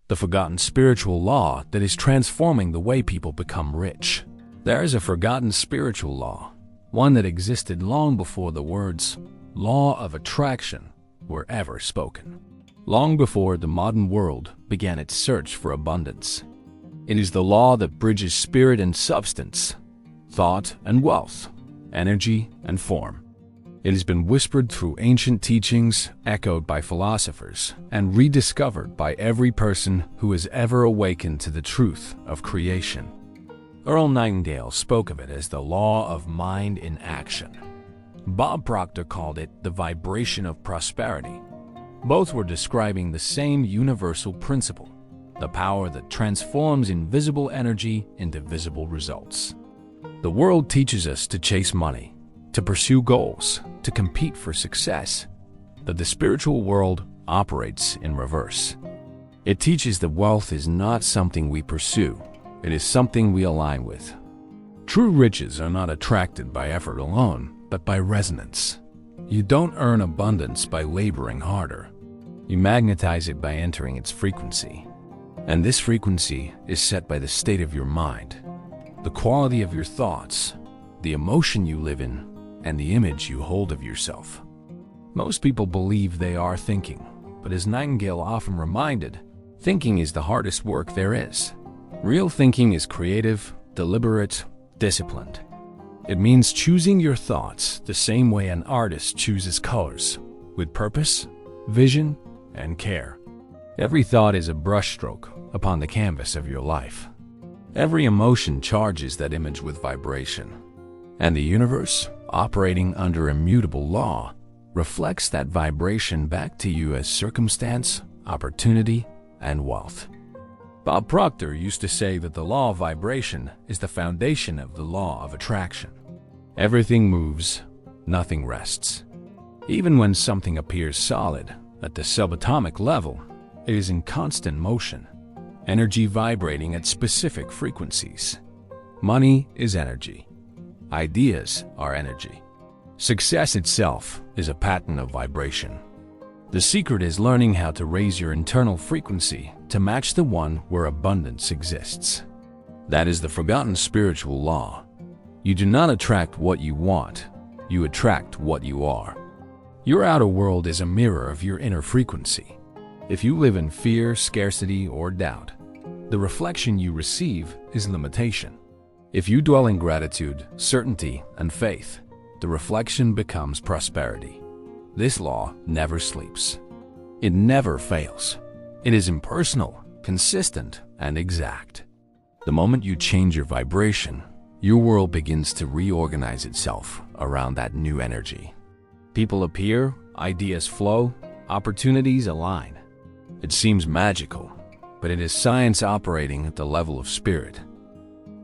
the forgotten spiritual law that is transforming the way people become rich. There is a forgotten spiritual law, one that existed long before the words law of attraction were ever spoken, long before the modern world began its search for abundance. It is the law that bridges spirit and substance, thought and wealth, energy and form. It has been whispered through ancient teachings, echoed by philosophers, and rediscovered by every person who has ever awakened to the truth of creation. Earl Nightingale spoke of it as the law of mind in action. Bob Proctor called it the vibration of prosperity. Both were describing the same universal principle, the power that transforms invisible energy into visible results. The world teaches us to chase money, to pursue goals, to compete for success. But the spiritual world operates in reverse. It teaches that wealth is not something we pursue, it is something we align with. True riches are not attracted by effort alone, but by resonance. You don't earn abundance by laboring harder. You magnetize it by entering its frequency. And this frequency is set by the state of your mind, the quality of your thoughts, the emotion you live in, and the image you hold of yourself. Most people believe they are thinking, but as Nightingale often reminded, thinking is the hardest work there is. Real thinking is creative, deliberate, disciplined. It means choosing your thoughts the same way an artist chooses colors, with purpose, vision, and care. Every thought is a brushstroke upon the canvas of your life. Every emotion charges that image with vibration. And the universe, operating under immutable law, reflects that vibration back to you as circumstance, opportunity, and wealth. Bob Proctor used to say that the law of vibration is the foundation of the law of attraction. Everything moves, nothing rests. Even when something appears solid, at the subatomic level, it is in constant motion, energy vibrating at specific frequencies. Money is energy. Ideas are energy. Success itself is a pattern of vibration. The secret is learning how to raise your internal frequency to match the one where abundance exists. That is the forgotten spiritual law. You do not attract what you want, you attract what you are. Your outer world is a mirror of your inner frequency. If you live in fear, scarcity, or doubt, the reflection you receive is limitation. If you dwell in gratitude, certainty, and faith, the reflection becomes prosperity. This law never sleeps. It never fails. It is impersonal, consistent, and exact. The moment you change your vibration, your world begins to reorganize itself around that new energy. People appear, ideas flow, opportunities align. It seems magical, but it is science operating at the level of spirit.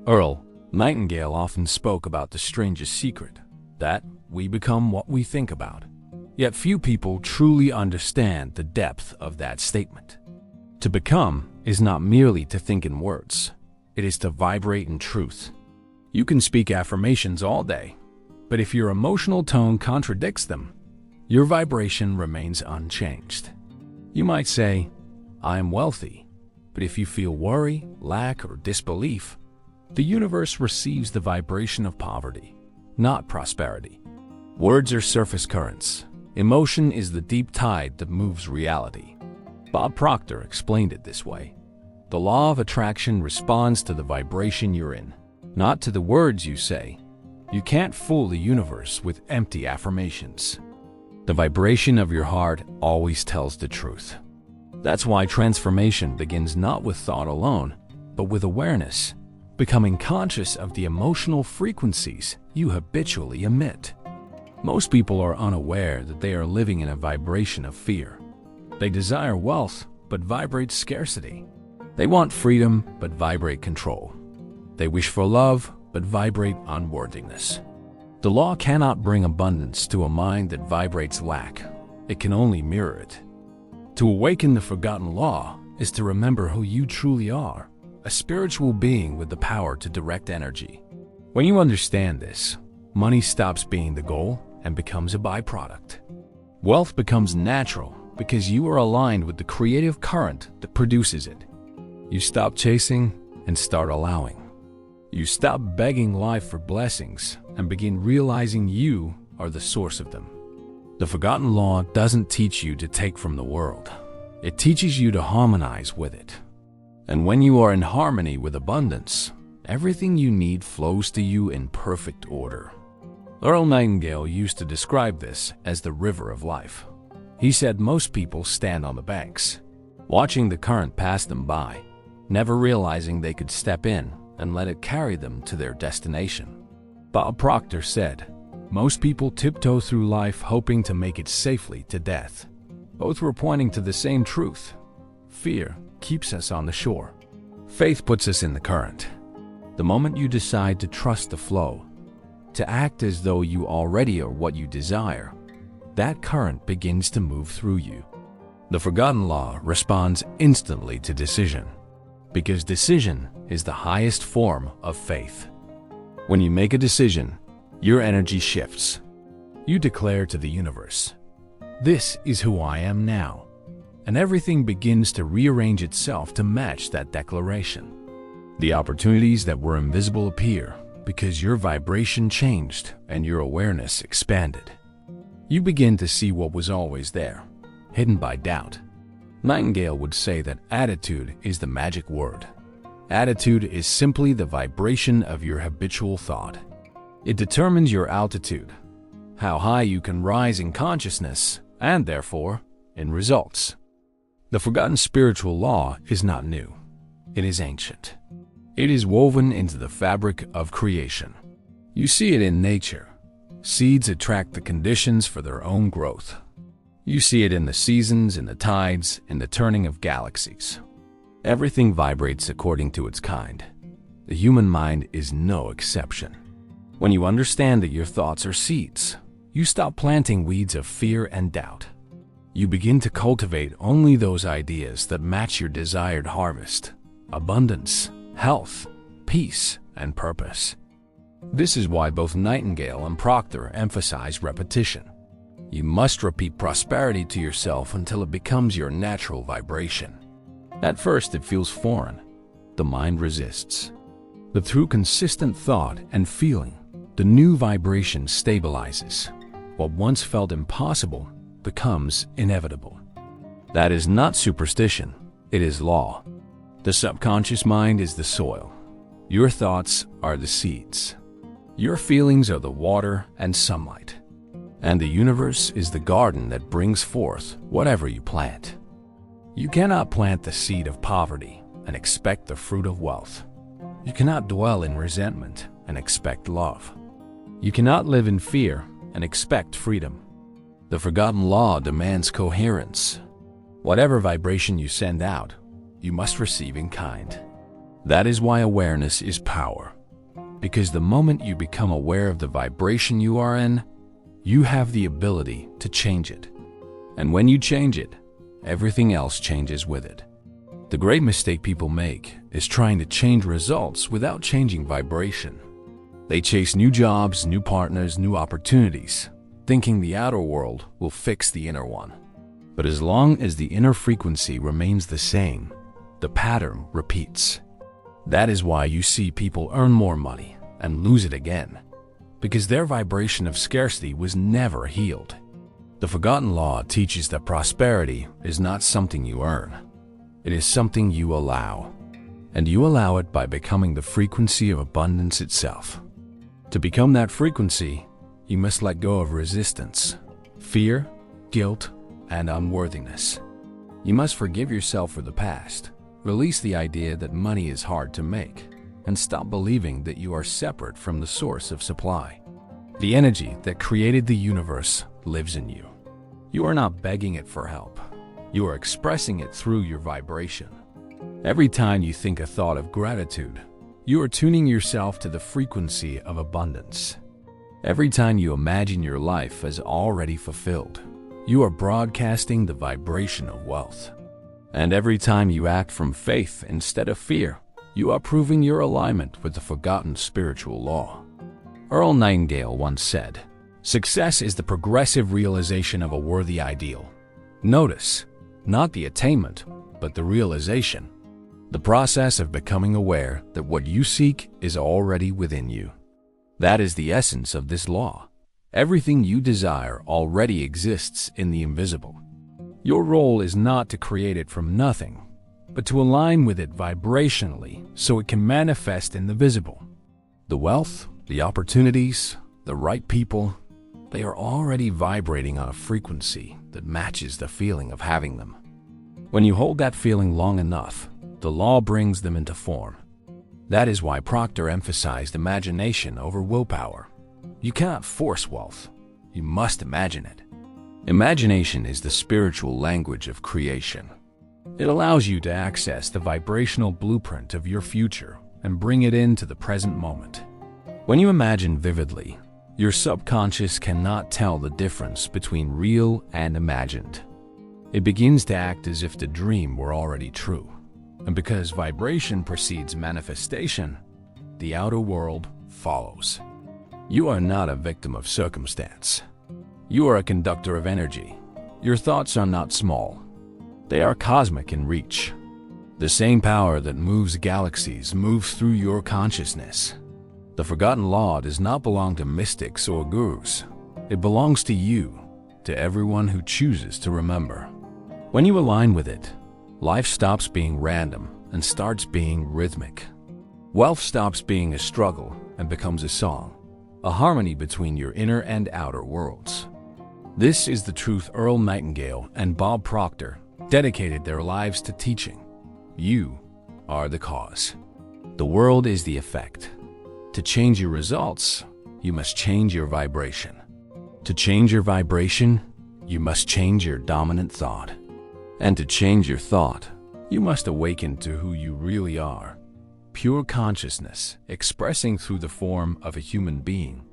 Earl Nightingale often spoke about the strangest secret, that we become what we think about. Yet few people truly understand the depth of that statement. To become is not merely to think in words, it is to vibrate in truth. You can speak affirmations all day, but if your emotional tone contradicts them, your vibration remains unchanged. You might say, I am wealthy, but if you feel worry, lack, or disbelief, the universe receives the vibration of poverty, not prosperity. Words are surface currents. Emotion is the deep tide that moves reality. Bob Proctor explained it this way. The law of attraction responds to the vibration you're in, not to the words you say. You can't fool the universe with empty affirmations. The vibration of your heart always tells the truth. That's why transformation begins not with thought alone, but with awareness, becoming conscious of the emotional frequencies you habitually emit. Most people are unaware that they are living in a vibration of fear. They desire wealth, but vibrate scarcity. They want freedom, but vibrate control. They wish for love, but vibrate unworthiness. The law cannot bring abundance to a mind that vibrates lack. It can only mirror it. To awaken the forgotten law is to remember who you truly are, a spiritual being with the power to direct energy. When you understand this, money stops being the goal and becomes a byproduct. Wealth becomes natural because you are aligned with the creative current that produces it. You stop chasing and start allowing. You stop begging life for blessings and begin realizing you are the source of them. The forgotten law doesn't teach you to take from the world. It teaches you to harmonize with it. And when you are in harmony with abundance, everything you need flows to you in perfect order. Earl Nightingale used to describe this as the river of life. He said most people stand on the banks, watching the current pass them by, never realizing they could step in and let it carry them to their destination. Proctor said, most people tiptoe through life hoping to make it safely to death. Both were pointing to the same truth. Fear keeps us on the shore. Faith puts us in the current. The moment you decide to trust the flow, to act as though you already are what you desire, that current begins to move through you. The forgotten law responds instantly to decision, because decision is the highest form of faith. When you make a decision, your energy shifts. You declare to the universe, "This is who I am now," and everything begins to rearrange itself to match that declaration. The opportunities that were invisible appear because your vibration changed and your awareness expanded. You begin to see what was always there, hidden by doubt. Nightingale would say that attitude is the magic word. Attitude is simply the vibration of your habitual thought. It determines your altitude, how high you can rise in consciousness, and therefore, in results. The forgotten spiritual law is not new. It is ancient. It is woven into the fabric of creation. You see it in nature. Seeds attract the conditions for their own growth. You see it in the seasons, in the tides, in the turning of galaxies. Everything vibrates according to its kind. The human mind is no exception. When you understand that your thoughts are seeds, you stop planting weeds of fear and doubt. You begin to cultivate only those ideas that match your desired harvest: abundance, health, peace, and purpose. This is why both Nightingale and Proctor emphasize repetition. You must repeat prosperity to yourself until it becomes your natural vibration. At first, it feels foreign. The mind resists. But through consistent thought and feeling, the new vibration stabilizes. What once felt impossible becomes inevitable. That is not superstition, it is law. The subconscious mind is the soil. Your thoughts are the seeds. Your feelings are the water and sunlight. And the universe is the garden that brings forth whatever you plant. You cannot plant the seed of poverty and expect the fruit of wealth. You cannot dwell in resentment and expect love. You cannot live in fear and expect freedom. The forgotten law demands coherence. Whatever vibration you send out, you must receive in kind. That is why awareness is power. Because the moment you become aware of the vibration you are in, you have the ability to change it. And when you change it, everything else changes with it. The great mistake people make is trying to change results without changing vibration. They chase new jobs, new partners, new opportunities, thinking the outer world will fix the inner one. But as long as the inner frequency remains the same, the pattern repeats. That is why you see people earn more money and lose it again, because their vibration of scarcity was never healed. The forgotten law teaches that prosperity is not something you earn. It is something you allow. And you allow it by becoming the frequency of abundance itself. To become that frequency, you must let go of resistance, fear, guilt, and unworthiness. You must forgive yourself for the past, release the idea that money is hard to make, and stop believing that you are separate from the source of supply. The energy that created the universe lives in you. You are not begging it for help. You are expressing it through your vibration. Every time you think a thought of gratitude, you are tuning yourself to the frequency of abundance. Every time you imagine your life as already fulfilled, you are broadcasting the vibration of wealth. And every time you act from faith instead of fear, you are proving your alignment with the forgotten spiritual law. Earl Nightingale once said, "Success is the progressive realization of a worthy ideal." Notice, not the attainment, but the realization. The process of becoming aware that what you seek is already within you. That is the essence of this law. Everything you desire already exists in the invisible. Your role is not to create it from nothing, but to align with it vibrationally so it can manifest in the visible. The wealth, the opportunities, the right people, they are already vibrating on a frequency that matches the feeling of having them. When you hold that feeling long enough, the law brings them into form. That is why Proctor emphasized imagination over willpower. You cannot force wealth. You must imagine it. Imagination is the spiritual language of creation. It allows you to access the vibrational blueprint of your future and bring it into the present moment. When you imagine vividly, your subconscious cannot tell the difference between real and imagined. It begins to act as if the dream were already true. And because vibration precedes manifestation, the outer world follows. You are not a victim of circumstance. You are a conductor of energy. Your thoughts are not small. They are cosmic in reach. The same power that moves galaxies moves through your consciousness. The forgotten law does not belong to mystics or gurus. It belongs to you, to everyone who chooses to remember. When you align with it, life stops being random and starts being rhythmic. Wealth stops being a struggle and becomes a song, a harmony between your inner and outer worlds. This is the truth Earl Nightingale and Bob Proctor dedicated their lives to teaching. You are the cause. The world is the effect. To change your results, you must change your vibration. To change your vibration, you must change your dominant thought. And to change your thought, you must awaken to who you really are. Pure consciousness, expressing through the form of a human being,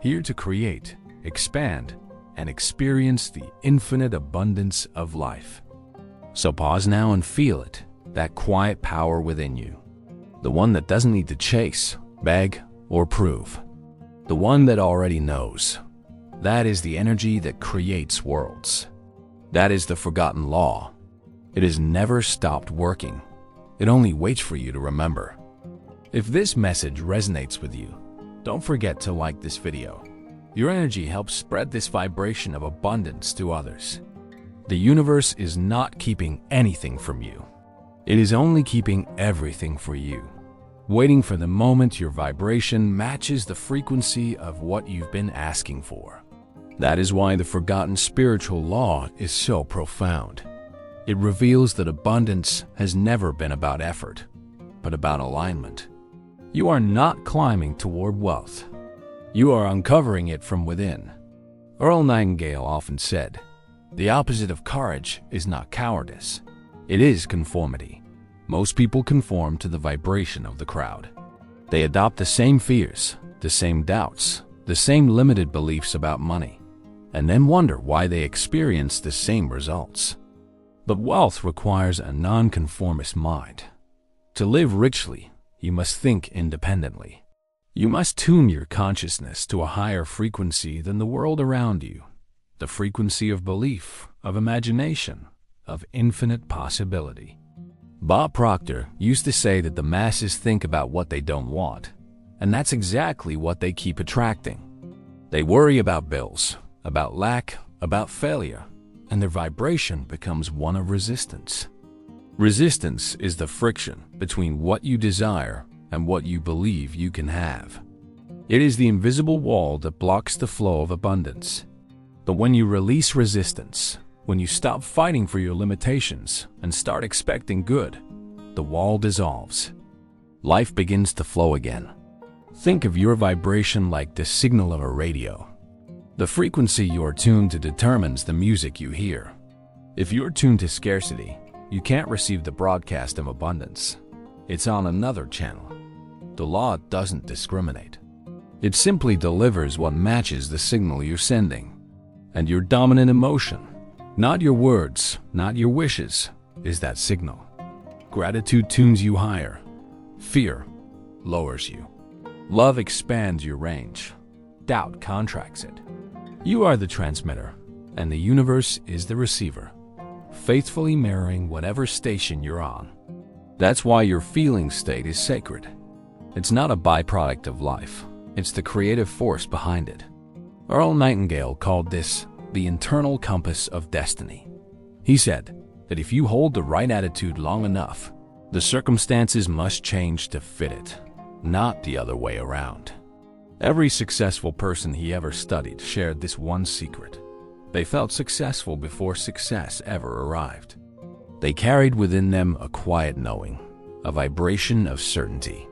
here to create, expand, and experience the infinite abundance of life. So pause now and feel it, that quiet power within you. The one that doesn't need to chase, beg, or prove. The one that already knows. That is the energy that creates worlds. That is the forgotten law. It has never stopped working. It only waits for you to remember. If this message resonates with you, don't forget to like this video. Your energy helps spread this vibration of abundance to others. The universe is not keeping anything from you. It is only keeping everything for you, waiting for the moment your vibration matches the frequency of what you've been asking for. That is why the forgotten spiritual law is so profound. It reveals that abundance has never been about effort, but about alignment. You are not climbing toward wealth. You are uncovering it from within. Earl Nightingale often said, "The opposite of courage is not cowardice. It is conformity." Most people conform to the vibration of the crowd. They adopt the same fears, the same doubts, the same limited beliefs about money, and then wonder why they experience the same results. But wealth requires a nonconformist mind. To live richly, you must think independently. You must tune your consciousness to a higher frequency than the world around you, the frequency of belief, of imagination, of infinite possibility. Bob Proctor used to say that the masses think about what they don't want, and that's exactly what they keep attracting. They worry about bills, about lack, about failure, and their vibration becomes one of resistance. Resistance is the friction between what you desire and what you believe you can have. It is the invisible wall that blocks the flow of abundance. But when you release resistance, when you stop fighting for your limitations and start expecting good, the wall dissolves. Life begins to flow again. Think of your vibration like the signal of a radio. The frequency you are tuned to determines the music you hear. If you're tuned to scarcity, you can't receive the broadcast of abundance. It's on another channel. The law doesn't discriminate. It simply delivers what matches the signal you're sending. And your dominant emotion, not your words, not your wishes, is that signal. Gratitude tunes you higher. Fear lowers you. Love expands your range. Doubt contracts it. You are the transmitter, and the universe is the receiver, faithfully mirroring whatever station you're on. That's why your feeling state is sacred. It's not a byproduct of life. It's the creative force behind it. Earl Nightingale called this the internal compass of destiny. He said that if you hold the right attitude long enough, the circumstances must change to fit it, not the other way around. Every successful person he ever studied shared this one secret. They felt successful before success ever arrived. They carried within them a quiet knowing, a vibration of certainty.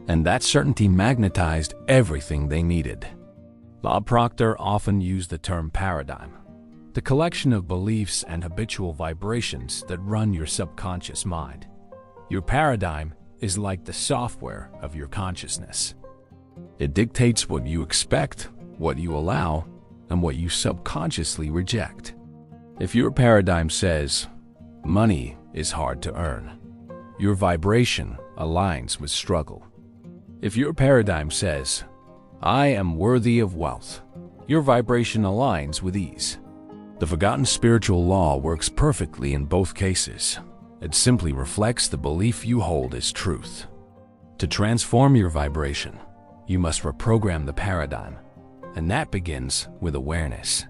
And that certainty magnetized everything they needed. Proctor often used the term paradigm, the collection of beliefs and habitual vibrations that run your subconscious mind. Your paradigm is like the software of your consciousness. It dictates what you expect, what you allow, and what you subconsciously reject. If your paradigm says, money is hard to earn, your vibration aligns with struggle. If your paradigm says, I am worthy of wealth, your vibration aligns with ease. The forgotten spiritual law works perfectly in both cases. It simply reflects the belief you hold as truth. To transform your vibration, you must reprogram the paradigm, and that begins with awareness.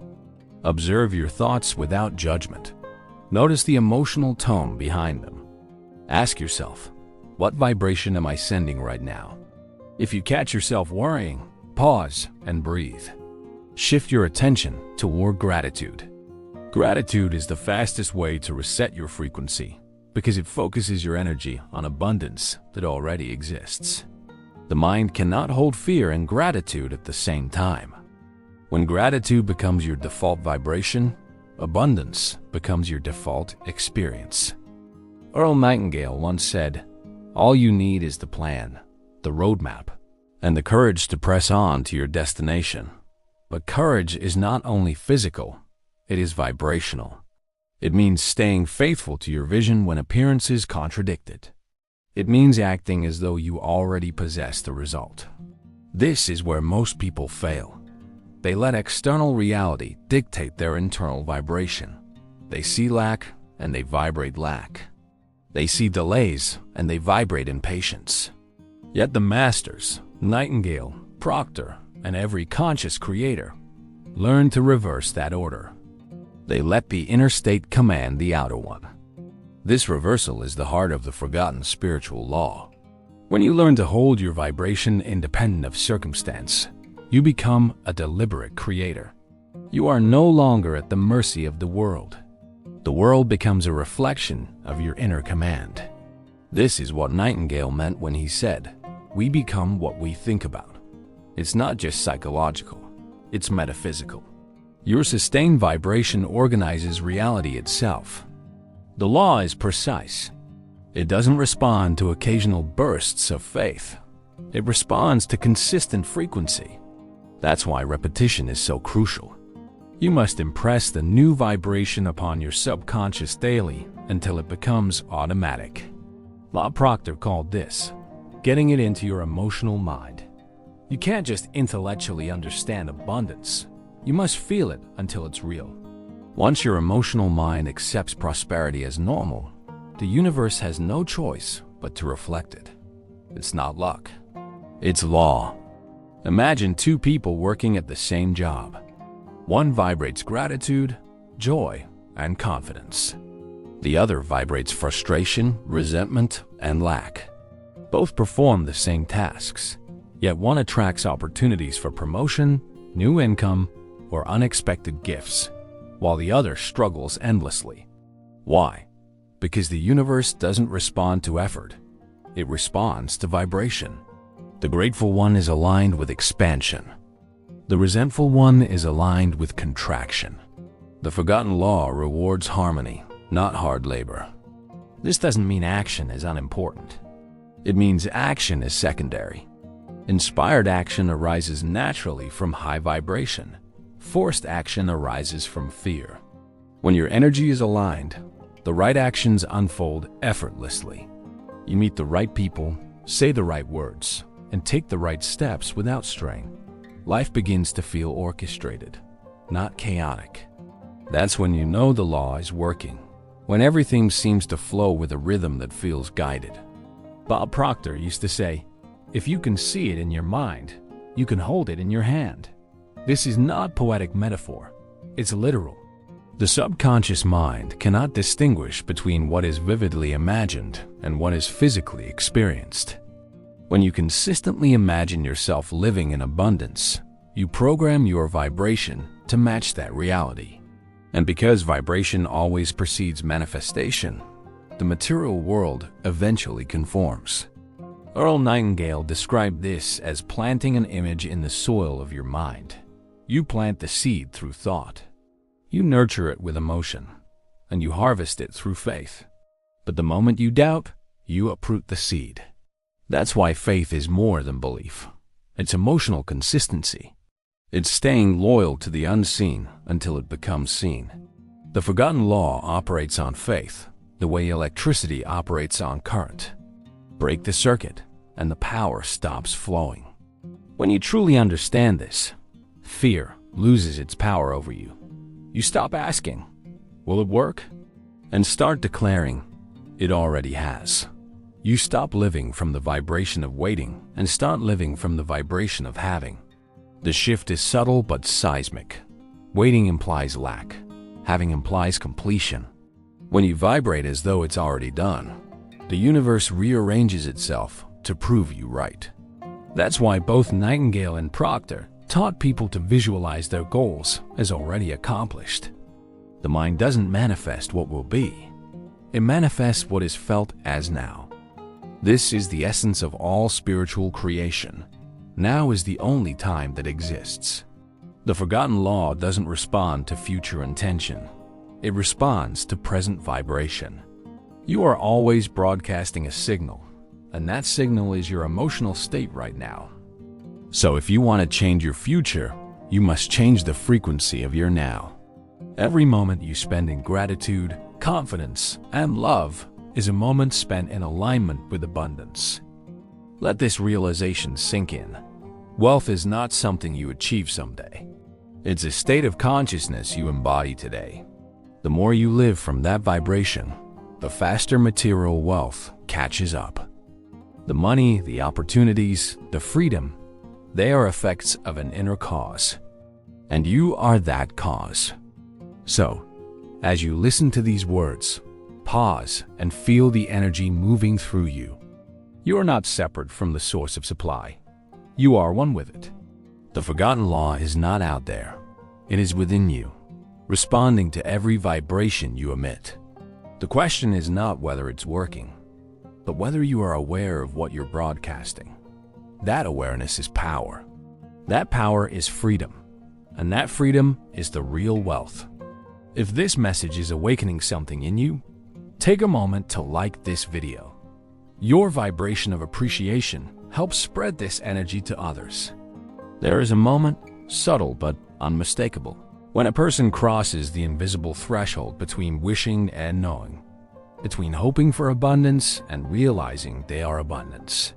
Observe your thoughts without judgment. Notice the emotional tone behind them. Ask yourself, what vibration am I sending right now? If you catch yourself worrying, pause and breathe. Shift your attention toward gratitude. Gratitude is the fastest way to reset your frequency because it focuses your energy on abundance that already exists. The mind cannot hold fear and gratitude at the same time. When gratitude becomes your default vibration, abundance becomes your default experience. Earl Nightingale once said, all you need is the plan, the roadmap, and the courage to press on to your destination. But courage is not only physical, it is vibrational. It means staying faithful to your vision when appearances contradict it. It means acting as though you already possess the result. This is where most people fail. They let external reality dictate their internal vibration. They see lack and they vibrate lack. They see delays and they vibrate impatience. Yet the masters, Nightingale, Proctor, and every conscious creator, learned to reverse that order. They let the inner state command the outer one. This reversal is the heart of the forgotten spiritual law. When you learn to hold your vibration independent of circumstance, you become a deliberate creator. You are no longer at the mercy of the world. The world becomes a reflection of your inner command. This is what Nightingale meant when he said, we become what we think about. It's not just psychological, it's metaphysical. Your sustained vibration organizes reality itself. The law is precise. It doesn't respond to occasional bursts of faith. It responds to consistent frequency. That's why repetition is so crucial. You must impress the new vibration upon your subconscious daily until it becomes automatic. Proctor called this getting it into your emotional mind. You can't just intellectually understand abundance. You must feel it until it's real. Once your emotional mind accepts prosperity as normal, the universe has no choice but to reflect it. It's not luck. It's law. Imagine two people working at the same job. One vibrates gratitude, joy, and confidence. The other vibrates frustration, resentment, and lack. Both perform the same tasks, yet one attracts opportunities for promotion, new income, or unexpected gifts, while the other struggles endlessly. Why? Because the universe doesn't respond to effort. It responds to vibration. The grateful one is aligned with expansion. The resentful one is aligned with contraction. The forgotten law rewards harmony, not hard labor. This doesn't mean action is unimportant. It means action is secondary. Inspired action arises naturally from high vibration. Forced action arises from fear. When your energy is aligned, the right actions unfold effortlessly. You meet the right people, say the right words, and take the right steps without strain. Life begins to feel orchestrated, not chaotic. That's when you know the law is working. when everything seems to flow with a rhythm that feels guided. Bob Proctor used to say, "If you can see it in your mind, you can hold it in your hand." This is not poetic metaphor, it's literal. The subconscious mind cannot distinguish between what is vividly imagined and what is physically experienced. When you consistently imagine yourself living in abundance, you program your vibration to match that reality. And because vibration always precedes manifestation, the material world eventually conforms. Earl Nightingale described this as planting an image in the soil of your mind. You plant the seed through thought. You nurture it with emotion, and you harvest it through faith. But the moment you doubt, you uproot the seed. That's why faith is more than belief. It's emotional consistency. It's staying loyal to the unseen until it becomes seen. The forgotten law operates on faith, the way electricity operates on current. Break the circuit, and the power stops flowing. When you truly understand this, fear loses its power over you. You stop asking, "Will it work?" and start declaring, "It already has." You stop living from the vibration of waiting and start living from the vibration of having. The shift is subtle but seismic. Waiting implies lack. Having implies completion. When you vibrate as though it's already done, the universe rearranges itself to prove you right. That's why both Nightingale and Proctor taught people to visualize their goals as already accomplished. The mind doesn't manifest what will be. It manifests what is felt as now. This is the essence of all spiritual creation. Now is the only time that exists. The forgotten law doesn't respond to future intention. It responds to present vibration. You are always broadcasting a signal, and that signal is your emotional state right now. So if you want to change your future, you must change the frequency of your now. Every moment you spend in gratitude, confidence, and love is a moment spent in alignment with abundance. Let this realization sink in. Wealth is not something you achieve someday. It's a state of consciousness you embody today. The more you live from that vibration, the faster material wealth catches up. The money, the opportunities, the freedom, they are effects of an inner cause. And you are that cause. So, as you listen to these words, pause and feel the energy moving through you. You are not separate from the source of supply. You are one with it. The forgotten law is not out there. It is within you, responding to every vibration you emit. The question is not whether it's working, but whether you are aware of what you're broadcasting. That awareness is power. That power is freedom. And that freedom is the real wealth. If this message is awakening something in you, take a moment to like this video. Your vibration of appreciation helps spread this energy to others. There is a moment, subtle but unmistakable, when a person crosses the invisible threshold between wishing and knowing, between hoping for abundance and realizing they are abundance.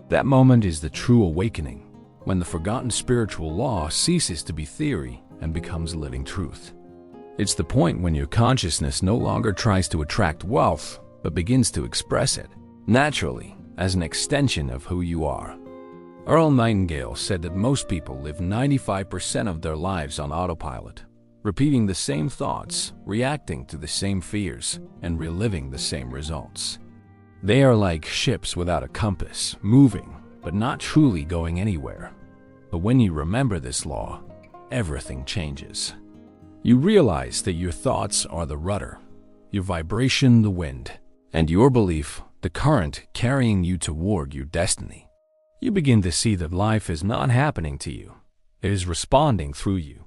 That moment is the true awakening, when the forgotten spiritual law ceases to be theory and becomes living truth. It's the point when your consciousness no longer tries to attract wealth, but begins to express it, naturally, as an extension of who you are. Earl Nightingale said that most people live 95% of their lives on autopilot, repeating the same thoughts, reacting to the same fears, and reliving the same results. They are like ships without a compass, moving, but not truly going anywhere. But when you remember this law, everything changes. You realize that your thoughts are the rudder, your vibration the wind, and your belief the current carrying you toward your destiny. You begin to see that life is not happening to you. It is responding through you.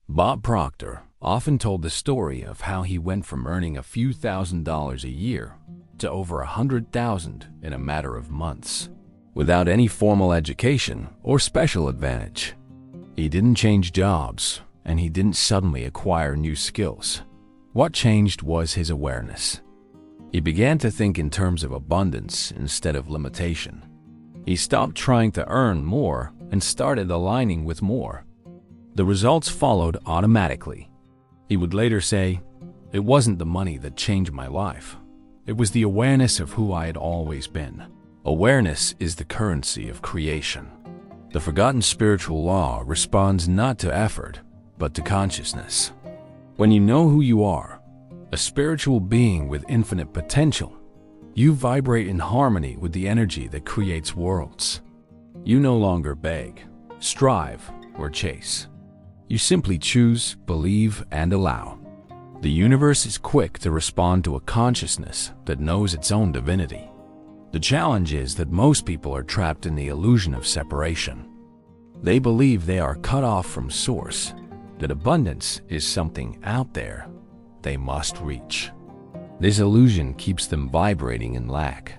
Bob Proctor often told the story of how he went from earning a few $1,000s a year to over $100,000 in a matter of months, without any formal education or special advantage. He didn't change jobs, and he didn't suddenly acquire new skills. What changed was his awareness. He began to think in terms of abundance instead of limitation. He stopped trying to earn more and started aligning with more. The results followed automatically. He would later say, It wasn't the money that changed my life. It was the awareness of who I had always been. Awareness is the currency of creation. The forgotten spiritual law responds not to effort, but to consciousness. When you know who you are, a spiritual being with infinite potential, you vibrate in harmony with the energy that creates worlds. You no longer beg, strive, or chase. You simply choose, believe, and allow. The universe is quick to respond to a consciousness that knows its own divinity. The challenge is that most people are trapped in the illusion of separation. They believe they are cut off from source, that abundance is something out there they must reach. This illusion keeps them vibrating in lack.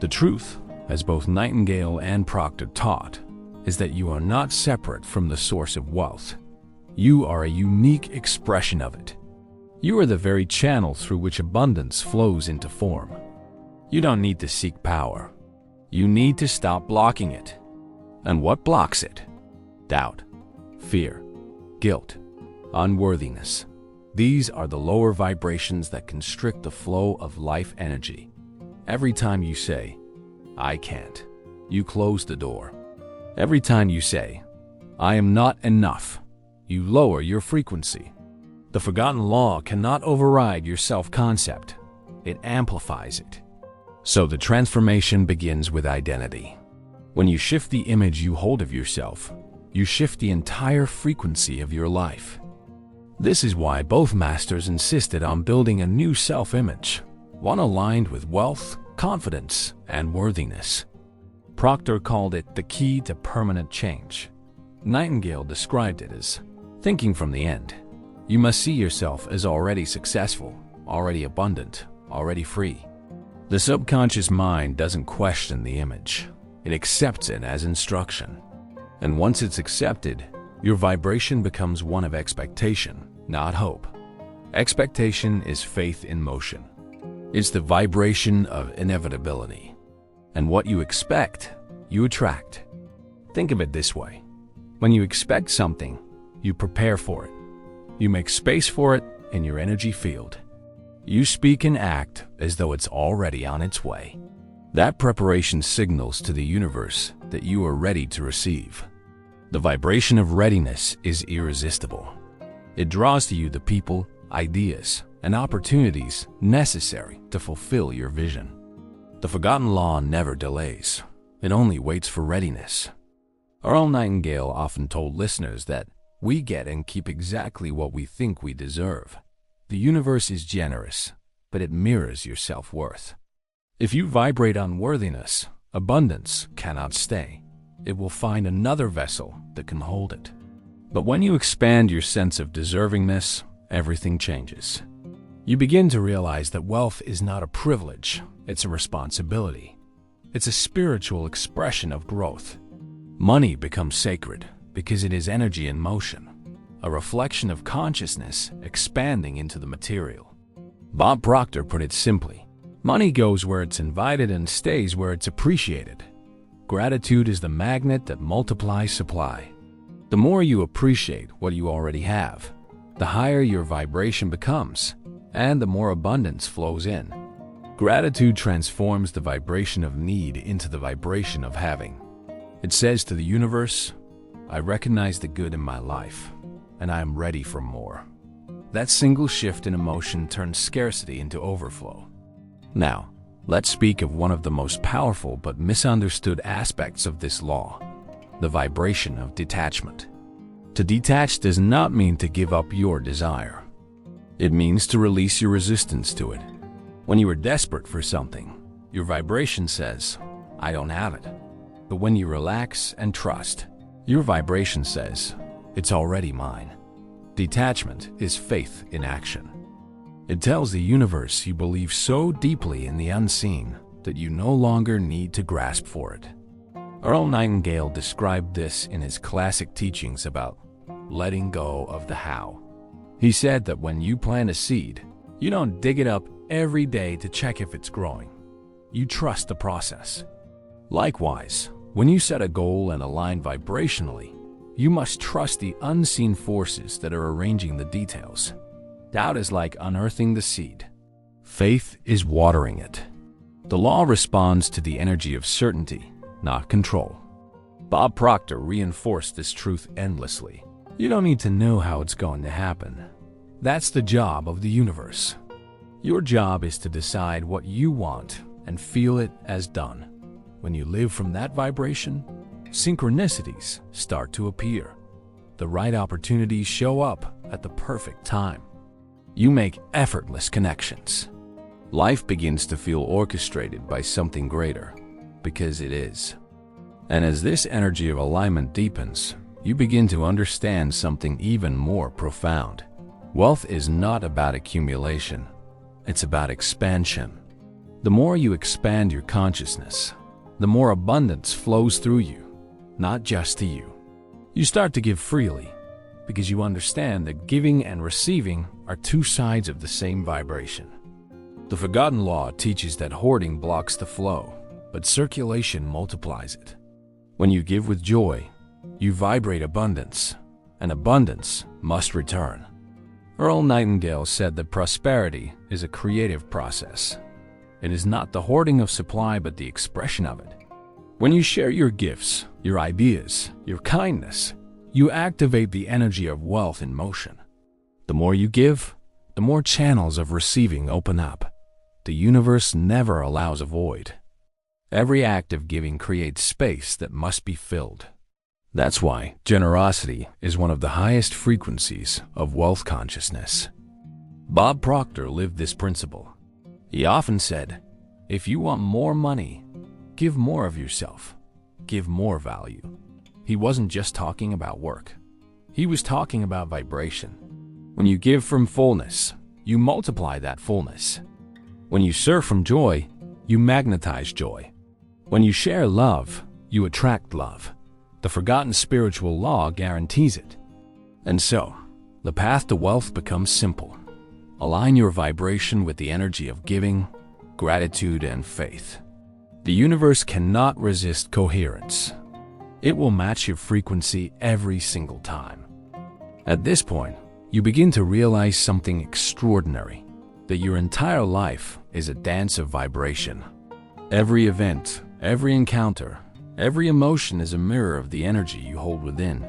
The truth, as both Nightingale and Proctor taught, is that you are not separate from the source of wealth. You are a unique expression of it. You are the very channel through which abundance flows into form. You don't need to seek power. You need to stop blocking it. And what blocks it? Doubt, fear, guilt, unworthiness. These are the lower vibrations that constrict the flow of life energy. Every time you say, "I can't," you close the door. Every time you say, "I am not enough," you lower your frequency. The forgotten law cannot override your self-concept. It amplifies it. So the transformation begins with identity. When you shift the image you hold of yourself, you shift the entire frequency of your life. This is why both masters insisted on building a new self-image, one aligned with wealth, confidence, and worthiness. Proctor called it the key to permanent change. Nightingale described it as thinking from the end. You must see yourself as already successful, already abundant, already free. The subconscious mind doesn't question the image. It accepts it as instruction. And once it's accepted, your vibration becomes one of expectation, not hope. Expectation is faith in motion. It's the vibration of inevitability. And what you expect, you attract. Think of it this way. When you expect something, you prepare for it. You make space for it in your energy field. You speak and act as though it's already on its way. That preparation signals to the universe that you are ready to receive. The vibration of readiness is irresistible. It draws to you the people, ideas, and opportunities necessary to fulfill your vision. The forgotten law never delays. It only waits for readiness. Earl Nightingale often told listeners that we get and keep exactly what we think we deserve. The universe is generous, but it mirrors your self-worth. If you vibrate on worthiness, abundance cannot stay. It will find another vessel that can hold it. But when you expand your sense of deservingness, everything changes. You begin to realize that wealth is not a privilege, it's a responsibility. It's a spiritual expression of growth. Money becomes sacred because it is energy in motion, a reflection of consciousness expanding into the material. Bob Proctor put it simply, money goes where it's invited and stays where it's appreciated. Gratitude is the magnet that multiplies supply. The more you appreciate what you already have, the higher your vibration becomes, and the more abundance flows in. Gratitude transforms the vibration of need into the vibration of having. It says to the universe, I recognize the good in my life, and I am ready for more. That single shift in emotion turns scarcity into overflow. Now, let's speak of one of the most powerful but misunderstood aspects of this law, the vibration of detachment. To detach does not mean to give up your desire. It means to release your resistance to it. When you are desperate for something, your vibration says, I don't have it. But when you relax and trust, your vibration says, it's already mine. Detachment is faith in action. It tells the universe you believe so deeply in the unseen that you no longer need to grasp for it. Earl Nightingale described this in his classic teachings about letting go of the how. He said that when you plant a seed, you don't dig it up every day to check if it's growing. You trust the process. Likewise, when you set a goal and align vibrationally, you must trust the unseen forces that are arranging the details. Doubt is like unearthing the seed. Faith is watering it. The law responds to the energy of certainty, not control. Bob Proctor reinforced this truth endlessly. You don't need to know how it's going to happen. That's the job of the universe. Your job is to decide what you want and feel it as done. When you live from that vibration, synchronicities start to appear. The right opportunities show up at the perfect time. You make effortless connections. Life begins to feel orchestrated by something greater, because it is. And as this energy of alignment deepens, you begin to understand something even more profound. Wealth is not about accumulation, it's about expansion. The more you expand your consciousness, the more abundance flows through you, not just to you. You start to give freely, because you understand that giving and receiving are two sides of the same vibration. The forgotten law teaches that hoarding blocks the flow, but circulation multiplies it. When you give with joy, you vibrate abundance, and abundance must return. Earl Nightingale said that prosperity is a creative process. It is not the hoarding of supply, but the expression of it. When you share your gifts, your ideas, your kindness, you activate the energy of wealth in motion. The more you give, the more channels of receiving open up. The universe never allows a void. Every act of giving creates space that must be filled. That's why generosity is one of the highest frequencies of wealth consciousness. Bob Proctor lived this principle. He often said, if you want more money, give more of yourself. Give more value. He wasn't just talking about work. He was talking about vibration. When you give from fullness, you multiply that fullness. When you serve from joy, you magnetize joy. When you share love, you attract love. The forgotten spiritual law guarantees it. And so, the path to wealth becomes simple. Align your vibration with the energy of giving, gratitude, and faith. The universe cannot resist coherence. It will match your frequency every single time. At this point, you begin to realize something extraordinary, that your entire life is a dance of vibration. Every event, every encounter, every emotion is a mirror of the energy you hold within.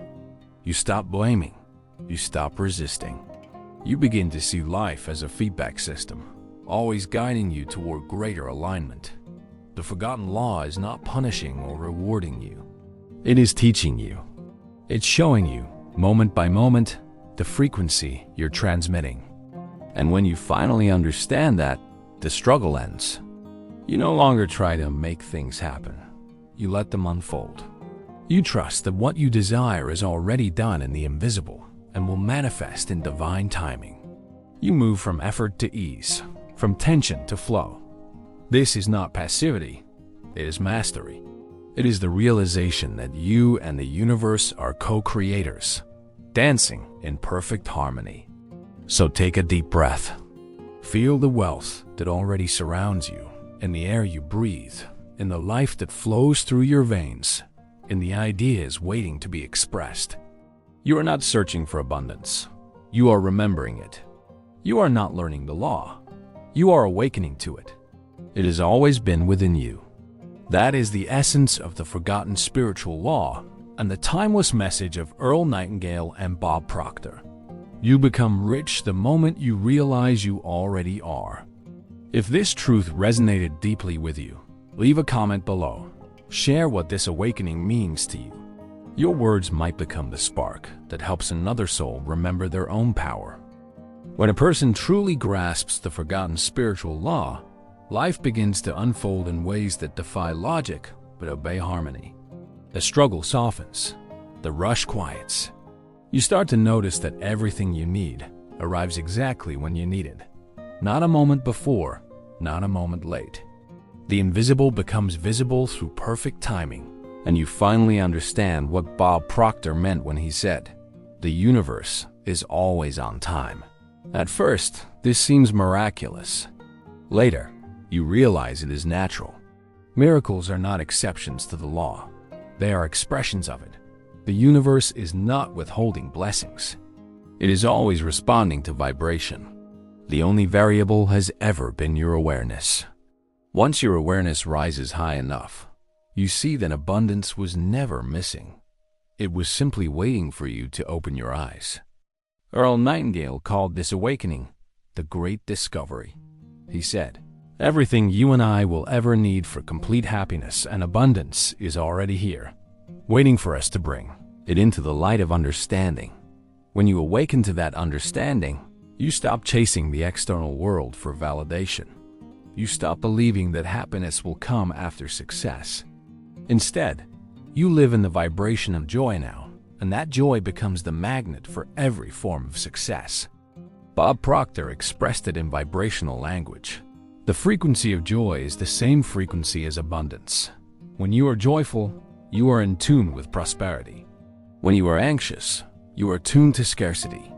You stop blaming. You stop resisting. You begin to see life as a feedback system, always guiding you toward greater alignment. The forgotten law is not punishing or rewarding you. It is teaching you. It's showing you, moment by moment, the frequency you're transmitting. And when you finally understand that, the struggle ends. You no longer try to make things happen. You let them unfold. You trust that what you desire is already done in the invisible and will manifest in divine timing. You move from effort to ease, from tension to flow. This is not passivity, it is mastery. It is the realization that you and the universe are co-creators, dancing in perfect harmony. So take a deep breath. Feel the wealth that already surrounds you, in the air you breathe, in the life that flows through your veins, in the ideas waiting to be expressed. You are not searching for abundance. You are remembering it. You are not learning the law. You are awakening to it. It has always been within you. That is the essence of the forgotten spiritual law and the timeless message of Earl Nightingale and Bob Proctor. You become rich the moment you realize you already are. If this truth resonated deeply with you, leave a comment below. Share what this awakening means to you. Your words might become the spark that helps another soul remember their own power. When a person truly grasps the forgotten spiritual law, life begins to unfold in ways that defy logic but obey harmony. The struggle softens. The rush quiets. You start to notice that everything you need arrives exactly when you need it. Not a moment before, not a moment late. The invisible becomes visible through perfect timing, and you finally understand what Bob Proctor meant when he said, "The universe is always on time." At first, this seems miraculous. Later, you realize it is natural. Miracles are not exceptions to the law. They are expressions of it. The universe is not withholding blessings. It is always responding to vibration. The only variable has ever been your awareness. Once your awareness rises high enough, you see that abundance was never missing. It was simply waiting for you to open your eyes. Earl Nightingale called this awakening the Great Discovery. He said, "Everything you and I will ever need for complete happiness and abundance is already here, waiting for us to bring it into the light of understanding." When you awaken to that understanding, you stop chasing the external world for validation. You stop believing that happiness will come after success. Instead, you live in the vibration of joy now, and that joy becomes the magnet for every form of success. Bob Proctor expressed it in vibrational language. The frequency of joy is the same frequency as abundance. When you are joyful, you are in tune with prosperity. When you are anxious, you are tuned to scarcity.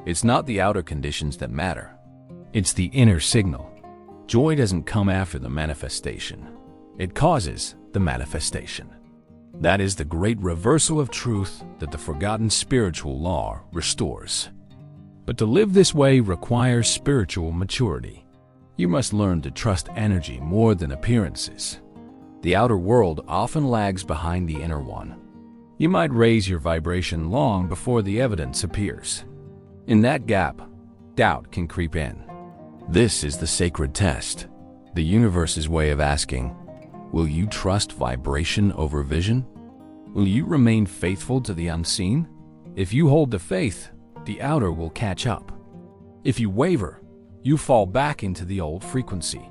It's not the outer conditions that matter. It's the inner signal. Joy doesn't come after the manifestation. It causes the manifestation. That is the great reversal of truth that the forgotten spiritual law restores. But to live this way requires spiritual maturity. You must learn to trust energy more than appearances. The outer world often lags behind the inner one. You might raise your vibration long before the evidence appears. In that gap, doubt can creep in. This is the sacred test, the universe's way of asking, will you trust vibration over vision? Will you remain faithful to the unseen? If you hold the faith, the outer will catch up. If you waver, you fall back into the old frequency.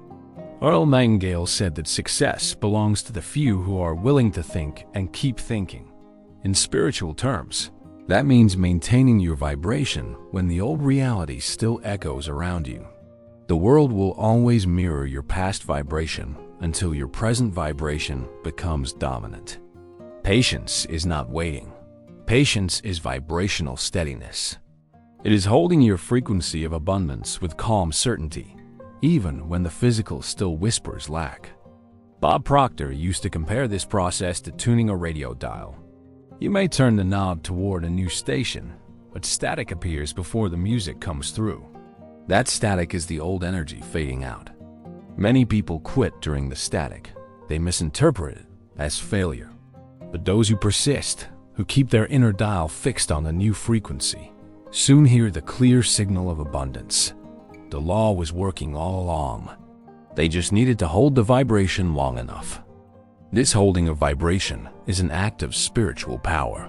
Earl Nightingale said that success belongs to the few who are willing to think and keep thinking. In spiritual terms, that means maintaining your vibration when the old reality still echoes around you. The world will always mirror your past vibration until your present vibration becomes dominant. Patience is not waiting. Patience is vibrational steadiness. It is holding your frequency of abundance with calm certainty, even when the physical still whispers lack. Bob Proctor used to compare this process to tuning a radio dial. You may turn the knob toward a new station, but static appears before the music comes through. That static is the old energy fading out. Many people quit during the static. They misinterpret it as failure. But those who persist, who keep their inner dial fixed on the new frequency, soon hear the clear signal of abundance. The law was working all along. They just needed to hold the vibration long enough. This holding of vibration is an act of spiritual power.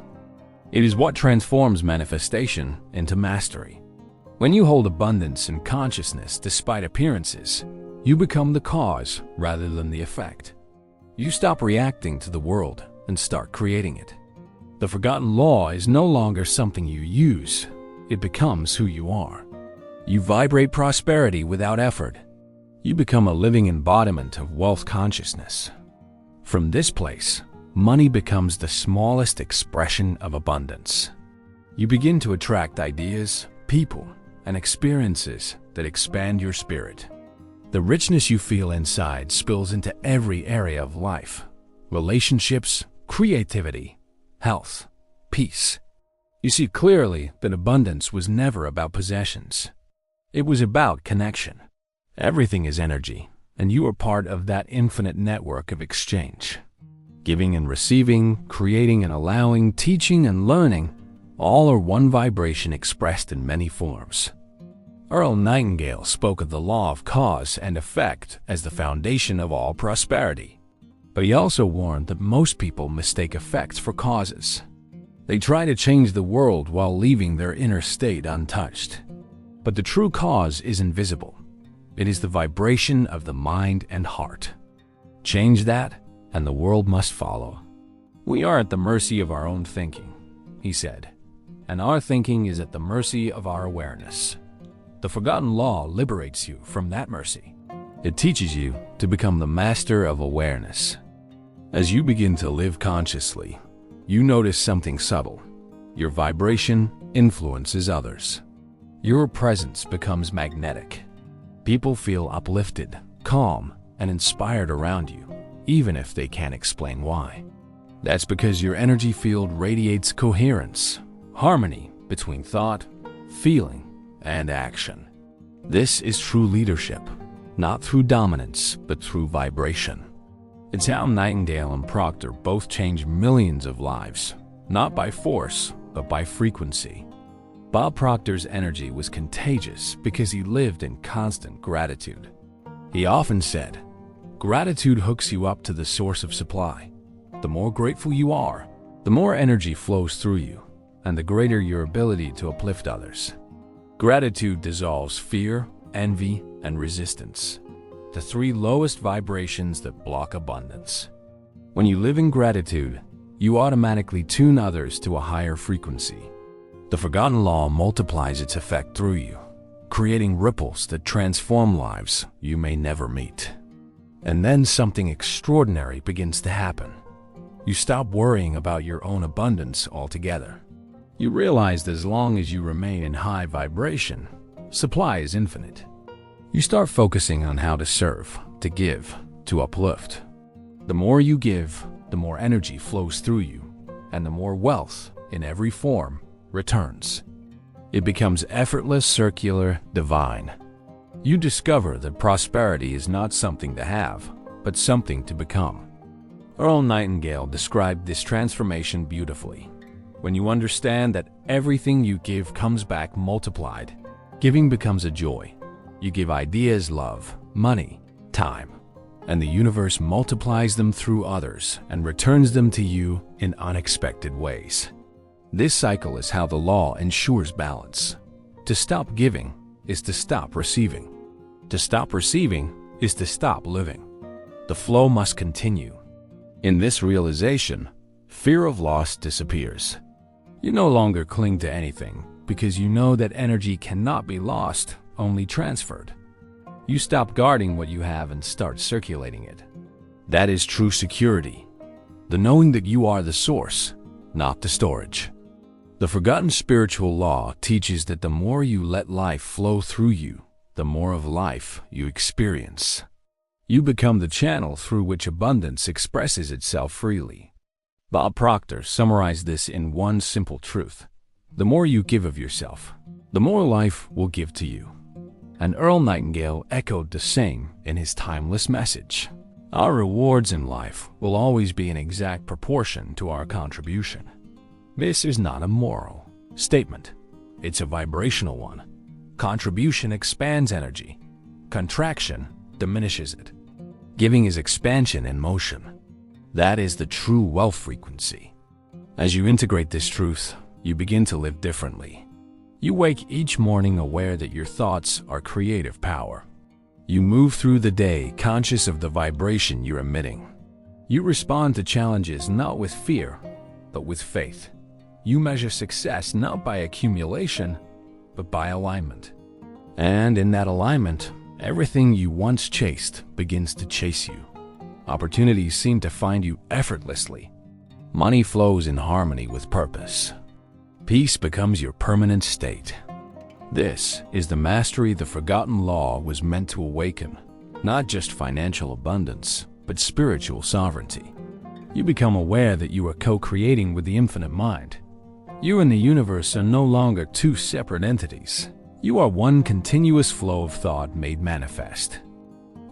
It is what transforms manifestation into mastery. When you hold abundance in consciousness despite appearances, you become the cause rather than the effect. You stop reacting to the world and start creating it. The forgotten law is no longer something you use. It becomes who you are. You vibrate prosperity without effort. You become a living embodiment of wealth consciousness. From this place, money becomes the smallest expression of abundance. You begin to attract ideas, people, and experiences that expand your spirit. The richness you feel inside spills into every area of life: relationships, creativity, health, peace. You see clearly that abundance was never about possessions. It was about connection. Everything is energy, and you are part of that infinite network of exchange. Giving and receiving, creating and allowing, teaching and learning, all are one vibration expressed in many forms. Earl Nightingale spoke of the law of cause and effect as the foundation of all prosperity. But he also warned that most people mistake effects for causes. They try to change the world while leaving their inner state untouched. But the true cause is invisible. It is the vibration of the mind and heart. Change that, and the world must follow. We are at the mercy of our own thinking, he said, and our thinking is at the mercy of our awareness. The forgotten law liberates you from that mercy. It teaches you to become the master of awareness. As you begin to live consciously, you notice something subtle. Your vibration influences others. Your presence becomes magnetic. People feel uplifted, calm, and inspired around you, even if they can't explain why. That's because your energy field radiates coherence, harmony between thought, feeling, and action. This is true leadership, not through dominance, but through vibration. It's how Nightingale and Proctor both changed millions of lives, not by force, but by frequency. Bob Proctor's energy was contagious because he lived in constant gratitude. He often said, "Gratitude hooks you up to the source of supply. The more grateful you are, the more energy flows through you, and the greater your ability to uplift others." Gratitude dissolves fear, envy, and resistance, the three lowest vibrations that block abundance. When you live in gratitude, you automatically tune others to a higher frequency. The forgotten law multiplies its effect through you, creating ripples that transform lives you may never meet. And then something extraordinary begins to happen. You stop worrying about your own abundance altogether. You realize that as long as you remain in high vibration, supply is infinite. You start focusing on how to serve, to give, to uplift. The more you give, the more energy flows through you, and the more wealth, in every form, returns. It becomes effortless, circular, divine. You discover that prosperity is not something to have, but something to become. Earl Nightingale described this transformation beautifully. When you understand that everything you give comes back multiplied, giving becomes a joy. You give ideas, love, money, time, and the universe multiplies them through others and returns them to you in unexpected ways. This cycle is how the law ensures balance. To stop giving is to stop receiving. To stop receiving is to stop living. The flow must continue. In this realization, fear of loss disappears. You no longer cling to anything because you know that energy cannot be lost, only transferred. You stop guarding what you have and start circulating it. That is true security, the knowing that you are the source, not the storage. The forgotten spiritual law teaches that the more you let life flow through you, the more of life you experience. You become the channel through which abundance expresses itself freely. Bob Proctor summarized this in one simple truth. The more you give of yourself, the more life will give to you. And Earl Nightingale echoed the same in his timeless message. Our rewards in life will always be in exact proportion to our contribution. This is not a moral statement. It's a vibrational one. Contribution expands energy. Contraction diminishes it. Giving is expansion in motion. That is the true wealth frequency. As you integrate this truth, you begin to live differently. You wake each morning aware that your thoughts are creative power. You move through the day conscious of the vibration you're emitting. You respond to challenges not with fear, but with faith. You measure success not by accumulation, but by alignment. And in that alignment, everything you once chased begins to chase you. Opportunities seem to find you effortlessly. Money flows in harmony with purpose. Peace becomes your permanent state. This is the mastery the forgotten law was meant to awaken, not just financial abundance, but spiritual sovereignty. You become aware that you are co-creating with the infinite mind. You and the universe are no longer two separate entities. You are one continuous flow of thought made manifest.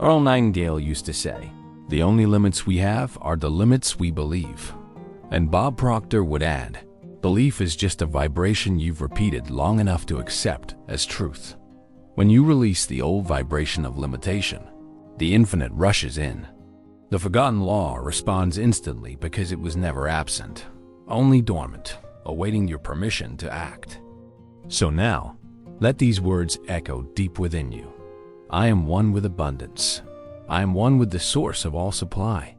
Earl Nightingale used to say, "The only limits we have are the limits we believe." And Bob Proctor would add, "Belief is just a vibration you've repeated long enough to accept as truth." When you release the old vibration of limitation, the infinite rushes in. The forgotten law responds instantly because it was never absent, only dormant, awaiting your permission to act. So now, let these words echo deep within you. I am one with abundance. I am one with the source of all supply.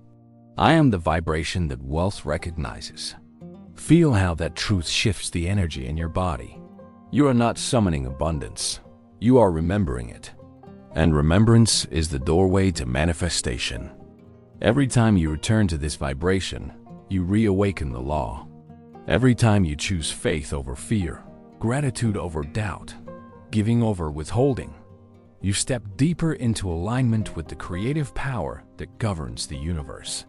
I am the vibration that wealth recognizes. Feel how that truth shifts the energy in your body. You are not summoning abundance. You are remembering it. And remembrance is the doorway to manifestation. Every time you return to this vibration, you reawaken the law. Every time you choose faith over fear, gratitude over doubt, giving over withholding, you step deeper into alignment with the creative power that governs the universe.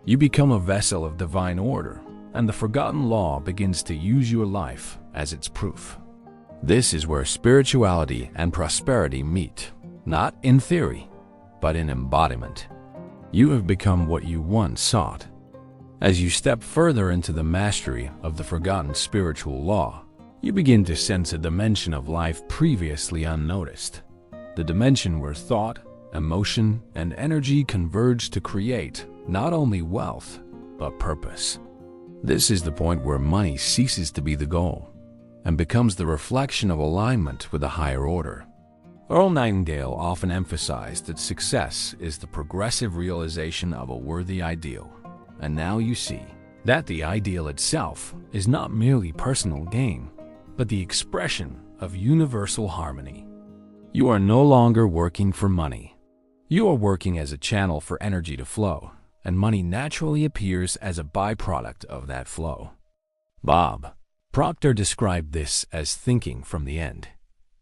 You become a vessel of divine order, and the forgotten law begins to use your life as its proof. This is where spirituality and prosperity meet, not in theory, but in embodiment. You have become what you once sought. As you step further into the mastery of the forgotten spiritual law, you begin to sense a dimension of life previously unnoticed. The dimension where thought, emotion, and energy converge to create not only wealth, but purpose. This is the point where money ceases to be the goal and becomes the reflection of alignment with a higher order. Earl Nightingale often emphasized that success is the progressive realization of a worthy ideal. And now you see that the ideal itself is not merely personal gain, but the expression of universal harmony. You are no longer working for money. You are working as a channel for energy to flow, and money naturally appears as a byproduct of that flow. Bob Proctor described this as thinking from the end.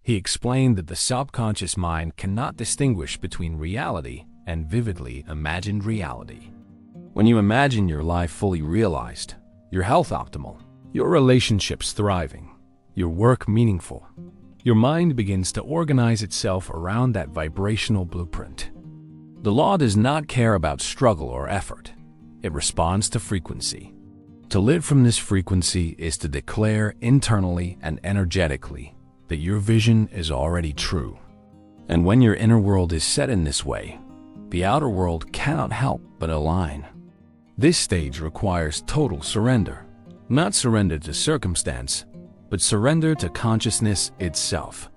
He explained that the subconscious mind cannot distinguish between reality and vividly imagined reality. When you imagine your life fully realized, your health optimal, your relationships thriving, your work meaningful, your mind begins to organize itself around that vibrational blueprint. The law does not care about struggle or effort. It responds to frequency. To live from this frequency is to declare internally and energetically that your vision is already true. And when your inner world is set in this way, the outer world cannot help but align. This stage requires total surrender. Not surrender to circumstance, but surrender to consciousness itself.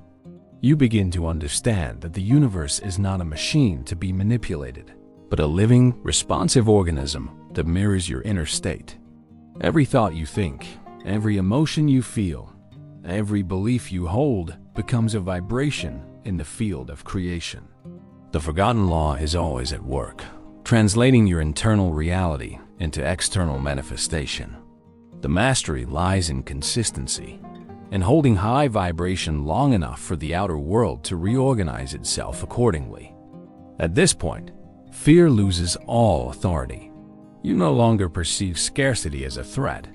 You begin to understand that the universe is not a machine to be manipulated, but a living, responsive organism that mirrors your inner state. Every thought you think, every emotion you feel, every belief you hold becomes a vibration in the field of creation. The forgotten law is always at work, translating your internal reality into external manifestation. The mastery lies in consistency, in holding high vibration long enough for the outer world to reorganize itself accordingly. At this point, fear loses all authority. You no longer perceive scarcity as a threat,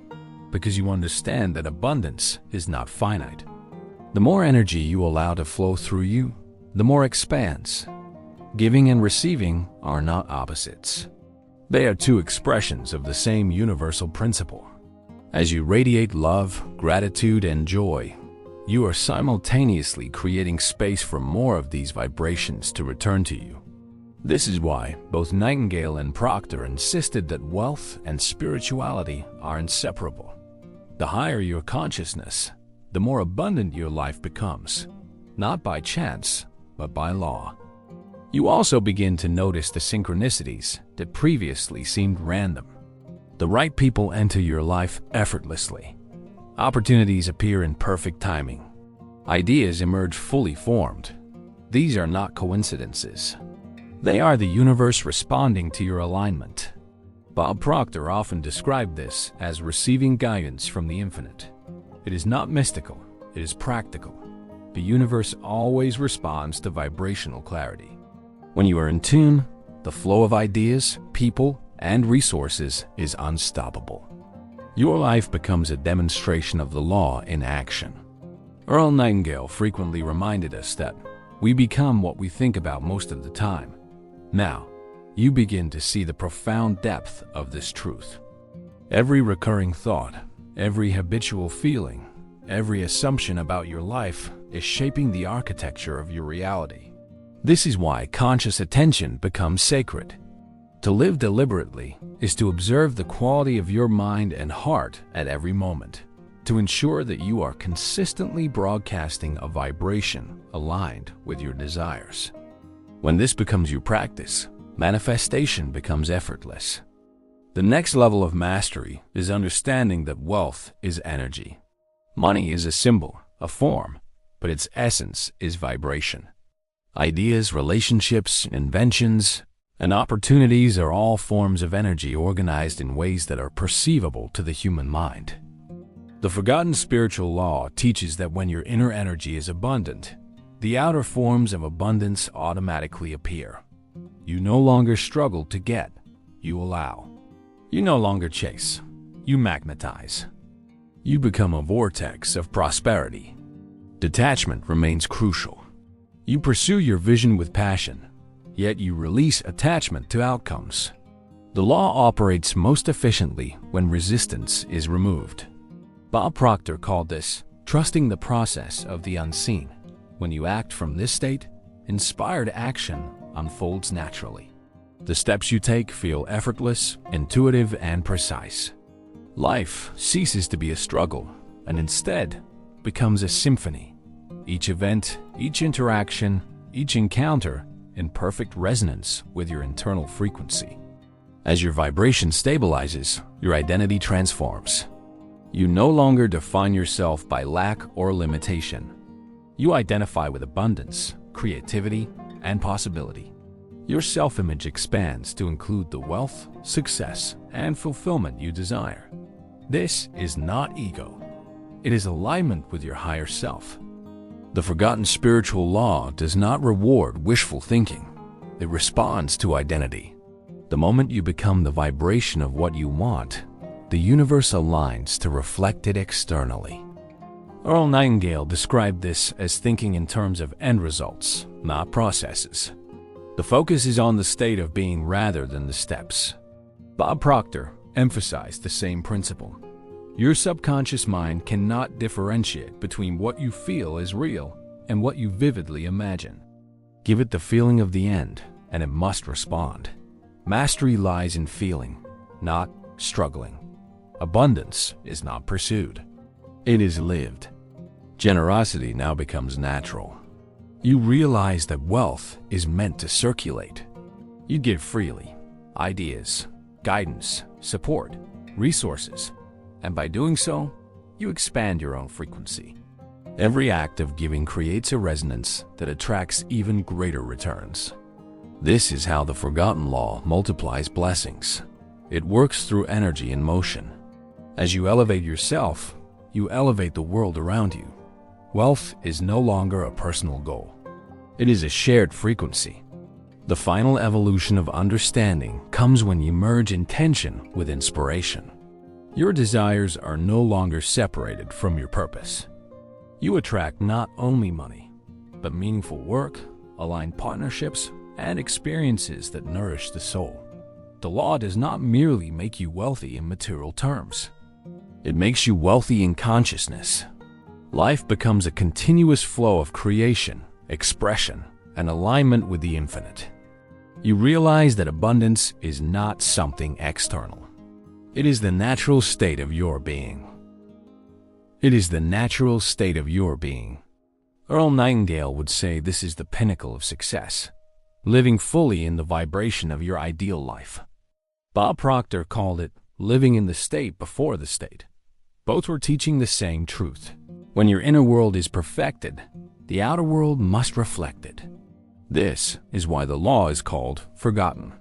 because you understand that abundance is not finite. The more energy you allow to flow through you, the more expands. Giving and receiving are not opposites. They are two expressions of the same universal principle. As you radiate love, gratitude, and joy, you are simultaneously creating space for more of these vibrations to return to you. This is why both Nightingale and Proctor insisted that wealth and spirituality are inseparable. The higher your consciousness, the more abundant your life becomes, not by chance, but by law. You also begin to notice the synchronicities that previously seemed random. The right people enter your life effortlessly. Opportunities appear in perfect timing. Ideas emerge fully formed. These are not coincidences. They are the universe responding to your alignment. Bob Proctor often described this as receiving guidance from the infinite. It is not mystical, it is practical. The universe always responds to vibrational clarity. When you are in tune, the flow of ideas, people, and resources is unstoppable. Your life becomes a demonstration of the law in action. Earl Nightingale frequently reminded us that we become what we think about most of the time. Now, you begin to see the profound depth of this truth. Every recurring thought, every habitual feeling, every assumption about your life is shaping the architecture of your reality. This is why conscious attention becomes sacred. To live deliberately is to observe the quality of your mind and heart at every moment, to ensure that you are consistently broadcasting a vibration aligned with your desires. When this becomes your practice, manifestation becomes effortless. The next level of mastery is understanding that wealth is energy. Money is a symbol, a form, but its essence is vibration. Ideas, relationships, inventions, and opportunities are all forms of energy organized in ways that are perceivable to the human mind. The forgotten spiritual law teaches that when your inner energy is abundant, the outer forms of abundance automatically appear. You no longer struggle to get, you allow. You no longer chase, you magnetize. You become a vortex of prosperity. Detachment remains crucial. You pursue your vision with passion, yet you release attachment to outcomes. The law operates most efficiently when resistance is removed. Bob Proctor called this trusting the process of the unseen. When you act from this state, inspired action unfolds naturally. The steps you take feel effortless, intuitive, and precise. Life ceases to be a struggle and instead becomes a symphony. Each event, each interaction, each encounter in perfect resonance with your internal frequency. As your vibration stabilizes, your identity transforms. You no longer define yourself by lack or limitation. You identify with abundance, creativity, and possibility. Your self-image expands to include the wealth, success, and fulfillment you desire. This is not ego. It is alignment with your higher self. The forgotten spiritual law does not reward wishful thinking. It responds to identity. The moment you become the vibration of what you want, the universe aligns to reflect it externally. Earl Nightingale described this as thinking in terms of end results, not processes. The focus is on the state of being rather than the steps. Bob Proctor emphasized the same principle. Your subconscious mind cannot differentiate between what you feel is real and what you vividly imagine. Give it the feeling of the end, and it must respond. Mastery lies in feeling, not struggling. Abundance is not pursued. It is lived. Generosity now becomes natural. You realize that wealth is meant to circulate. You give freely, ideas, guidance, support, resources, and by doing so, you expand your own frequency. Every act of giving creates a resonance that attracts even greater returns. This is how the forgotten law multiplies blessings. It works through energy in motion. As you elevate yourself, you elevate the world around you. Wealth is no longer a personal goal. It is a shared frequency. The final evolution of understanding comes when you merge intention with inspiration. Your desires are no longer separated from your purpose. You attract not only money, but meaningful work, aligned partnerships, and experiences that nourish the soul. The law does not merely make you wealthy in material terms. It makes you wealthy in consciousness. Life becomes a continuous flow of creation, expression, and alignment with the infinite. You realize that abundance is not something external. It is the natural state of your being. It is the natural state of your being. Earl Nightingale would say this is the pinnacle of success, living fully in the vibration of your ideal life. Bob Proctor called it living in the state before the state. Both were teaching the same truth. When your inner world is perfected, the outer world must reflect it. This is why the law is called forgotten.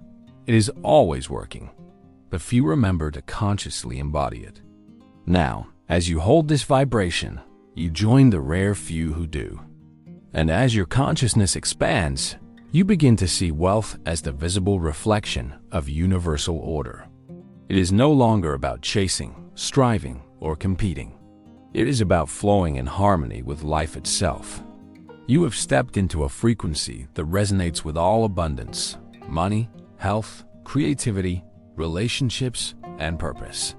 It is always working, but few remember to consciously embody it. Now, as you hold this vibration, you join the rare few who do. And as your consciousness expands, you begin to see wealth as the visible reflection of universal order. It is no longer about chasing, striving, or competing. It is about flowing in harmony with life itself. You have stepped into a frequency that resonates with all abundance, money, health, creativity, relationships, and purpose.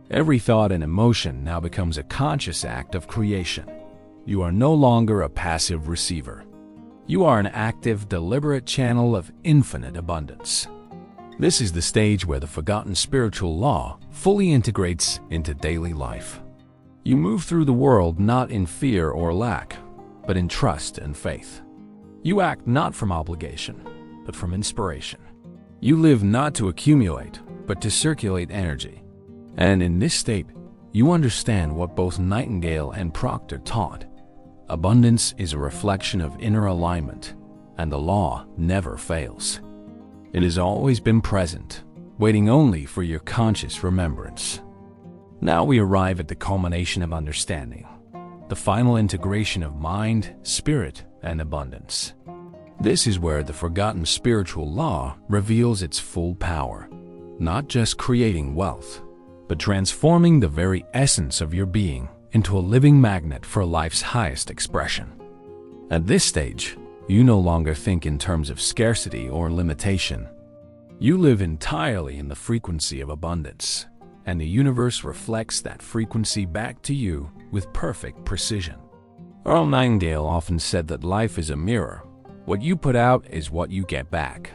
Every thought and emotion now becomes a conscious act of creation. You are no longer a passive receiver. You are an active, deliberate channel of infinite abundance. This is the stage where the forgotten spiritual law fully integrates into daily life. You move through the world not in fear or lack, but in trust and faith. You act not from obligation, but from inspiration. You live not to accumulate, but to circulate energy. And in this state, you understand what both Nightingale and Proctor taught. Abundance is a reflection of inner alignment, and the law never fails. It has always been present, waiting only for your conscious remembrance. Now we arrive at the culmination of understanding, the final integration of mind, spirit, and abundance. This is where the forgotten spiritual law reveals its full power, not just creating wealth, but transforming the very essence of your being into a living magnet for life's highest expression. At this stage, you no longer think in terms of scarcity or limitation. You live entirely in the frequency of abundance, and the universe reflects that frequency back to you with perfect precision. Earl Nightingale often said that life is a mirror. What you put out is what you get back.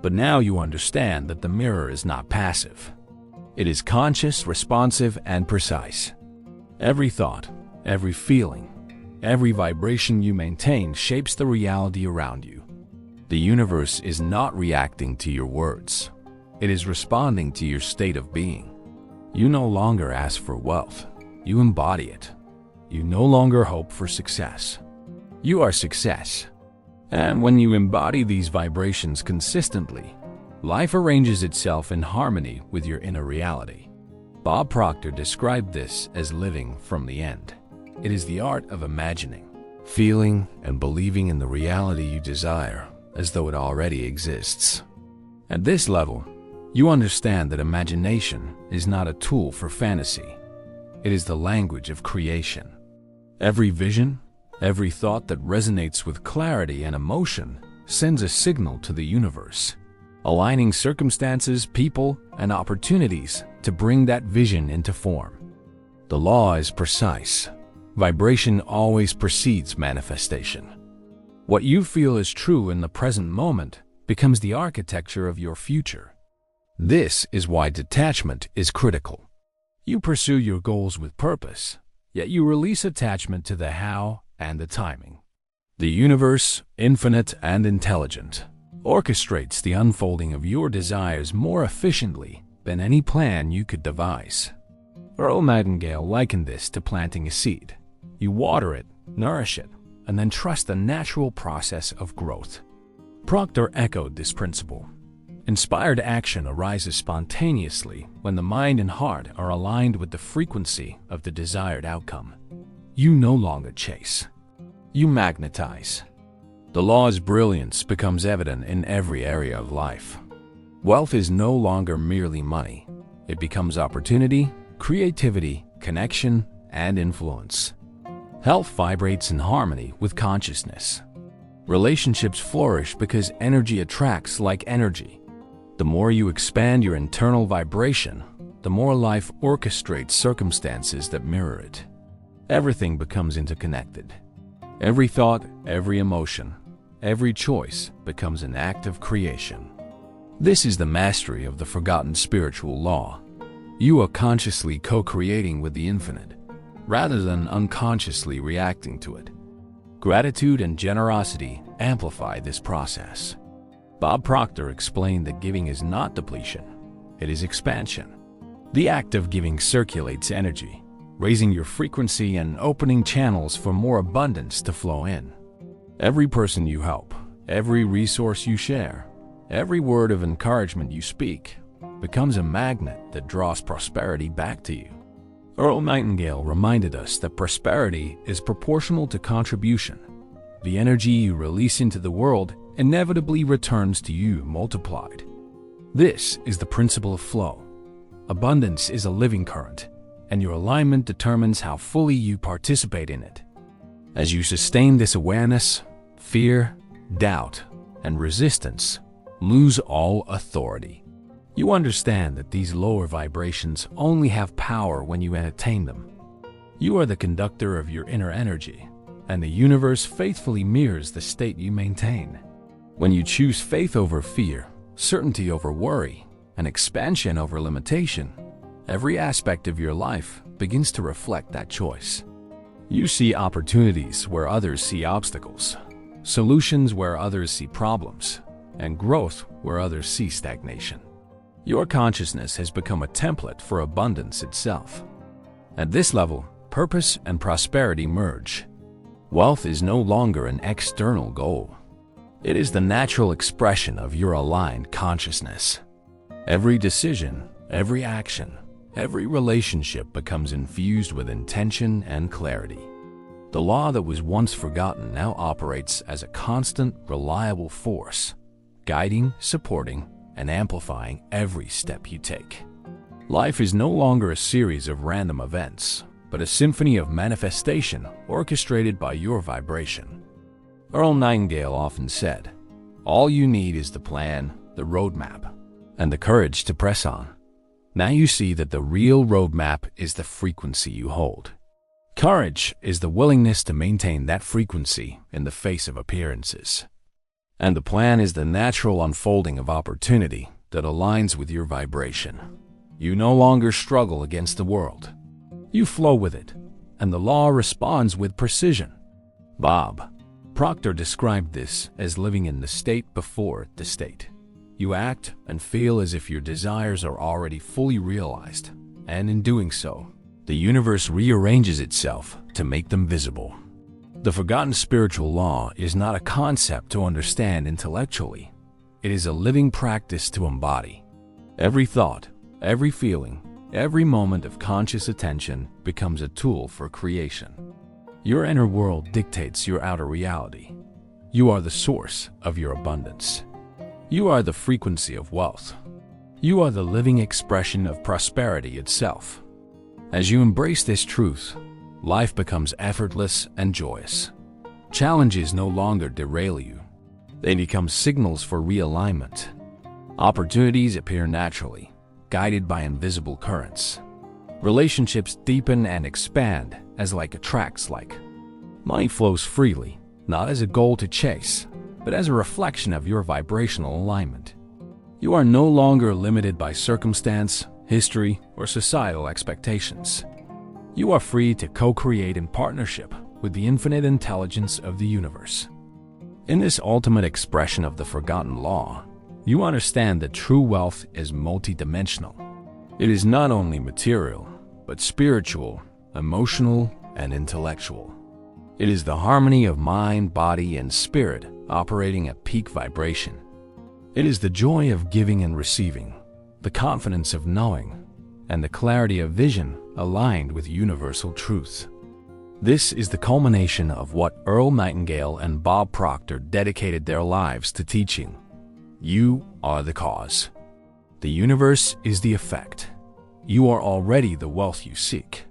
But now you understand that the mirror is not passive. It is conscious, responsive, and precise. Every thought, every feeling, every vibration you maintain shapes the reality around you. The universe is not reacting to your words. It is responding to your state of being. You no longer ask for wealth. You embody it. You no longer hope for success. You are success. And when you embody these vibrations consistently, life arranges itself in harmony with your inner reality. Bob Proctor described this as living from the end. It is the art of imagining, feeling, and believing in the reality you desire as though it already exists. At this level, you understand that imagination is not a tool for fantasy. It is the language of creation. Every vision, every thought that resonates with clarity and emotion sends a signal to the universe, aligning circumstances, people, and opportunities to bring that vision into form. The law is precise. Vibration always precedes manifestation. What you feel is true in the present moment becomes the architecture of your future. This is why detachment is critical. You pursue your goals with purpose, yet you release attachment to the how and the timing. The universe, infinite and intelligent, orchestrates the unfolding of your desires more efficiently than any plan you could devise. Earl Nightingale likened this to planting a seed. You water it, nourish it, and then trust the natural process of growth. Proctor echoed this principle. Inspired action arises spontaneously when the mind and heart are aligned with the frequency of the desired outcome. You no longer chase. You magnetize. The law's brilliance becomes evident in every area of life. Wealth is no longer merely money. It becomes opportunity, creativity, connection, and influence. Health vibrates in harmony with consciousness. Relationships flourish because energy attracts like energy. The more you expand your internal vibration, the more life orchestrates circumstances that mirror it. Everything becomes interconnected. Every thought, every emotion, every choice becomes an act of creation. This is the mastery of the forgotten spiritual law. You are consciously co-creating with the infinite, rather than unconsciously reacting to it. Gratitude and generosity amplify this process. Bob Proctor explained that giving is not depletion, it is expansion. The act of giving circulates energy, raising your frequency and opening channels for more abundance to flow in. Every person you help, every resource you share, every word of encouragement you speak becomes a magnet that draws prosperity back to you. Earl Nightingale reminded us that prosperity is proportional to contribution. The energy you release into the world inevitably returns to you multiplied. This is the principle of flow. Abundance is a living current, and your alignment determines how fully you participate in it. As you sustain this awareness, fear, doubt, and resistance lose all authority. You understand that these lower vibrations only have power when you attain them. You are the conductor of your inner energy, and the universe faithfully mirrors the state you maintain. When you choose faith over fear, certainty over worry, and expansion over limitation, every aspect of your life begins to reflect that choice. You see opportunities where others see obstacles, solutions where others see problems, and growth where others see stagnation. Your consciousness has become a template for abundance itself. At this level, purpose and prosperity merge. Wealth is no longer an external goal. It is the natural expression of your aligned consciousness. Every decision, every action, every relationship becomes infused with intention and clarity. The law that was once forgotten now operates as a constant, reliable force, guiding, supporting, and amplifying every step you take. Life is no longer a series of random events. but a symphony of manifestation orchestrated by your vibration. Earl Nightingale often said, "All you need is the plan, the roadmap, and the courage to press on." Now you see that the real roadmap is the frequency you hold. Courage is the willingness to maintain that frequency in the face of appearances. And the plan is the natural unfolding of opportunity that aligns with your vibration. You no longer struggle against the world. You flow with it, and the law responds with precision. Bob Proctor described this as living in the state before the state. You act and feel as if your desires are already fully realized, and in doing so, the universe rearranges itself to make them visible. The forgotten spiritual law is not a concept to understand intellectually. It is a living practice to embody. Every thought, every feeling, every moment of conscious attention becomes a tool for creation. Your inner world dictates your outer reality. You are the source of your abundance. You are the frequency of wealth. You are the living expression of prosperity itself. As you embrace this truth, life becomes effortless and joyous. Challenges no longer derail you. They become signals for realignment. Opportunities appear naturally, guided by invisible currents. Relationships deepen and expand as like attracts like. Money flows freely, not as a goal to chase, but as a reflection of your vibrational alignment. You are no longer limited by circumstance, history, or societal expectations. You are free to co-create in partnership with the infinite intelligence of the universe. In this ultimate expression of the forgotten law, you understand that true wealth is multidimensional. It is not only material, but spiritual, emotional, and intellectual. It is the harmony of mind, body, and spirit operating at peak vibration. It is the joy of giving and receiving, the confidence of knowing, and the clarity of vision aligned with universal truth. This is the culmination of what Earl Nightingale and Bob Proctor dedicated their lives to teaching. You are the cause. The universe is the effect. You are already the wealth you seek.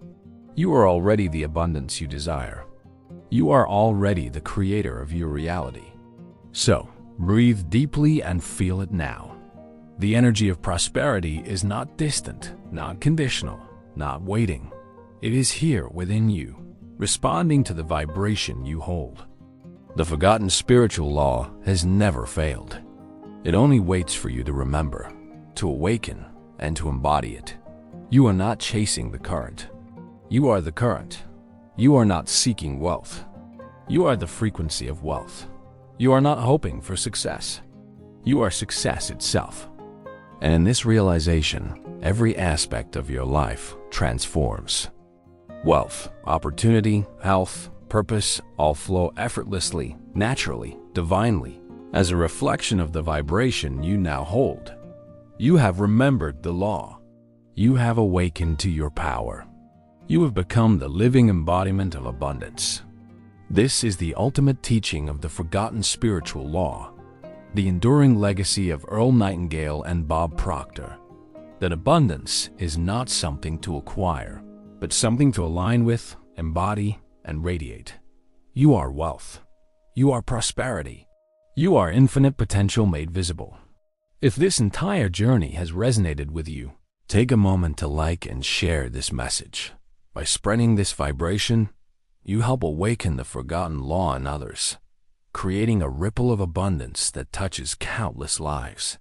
You are already the abundance you desire. You are already the creator of your reality. So, breathe deeply and feel it now. The energy of prosperity is not distant, not conditional, not waiting. It is here within you, responding to the vibration you hold. The forgotten spiritual law has never failed. It only waits for you to remember, to awaken, and to embody it. You are not chasing the current. You are the current. You are not seeking wealth. You are the frequency of wealth. You are not hoping for success. You are success itself. And in this realization, every aspect of your life transforms. Wealth, opportunity, health, purpose all flow effortlessly, naturally, divinely, as a reflection of the vibration you now hold. You have remembered the law. You have awakened to your power. You have become the living embodiment of abundance. This is the ultimate teaching of the forgotten spiritual law, the enduring legacy of Earl Nightingale and Bob Proctor, that abundance is not something to acquire, but something to align with, embody, and radiate. You are wealth. You are prosperity. You are infinite potential made visible. If this entire journey has resonated with you, take a moment to like and share this message. By spreading this vibration, you help awaken the forgotten law in others, creating a ripple of abundance that touches countless lives.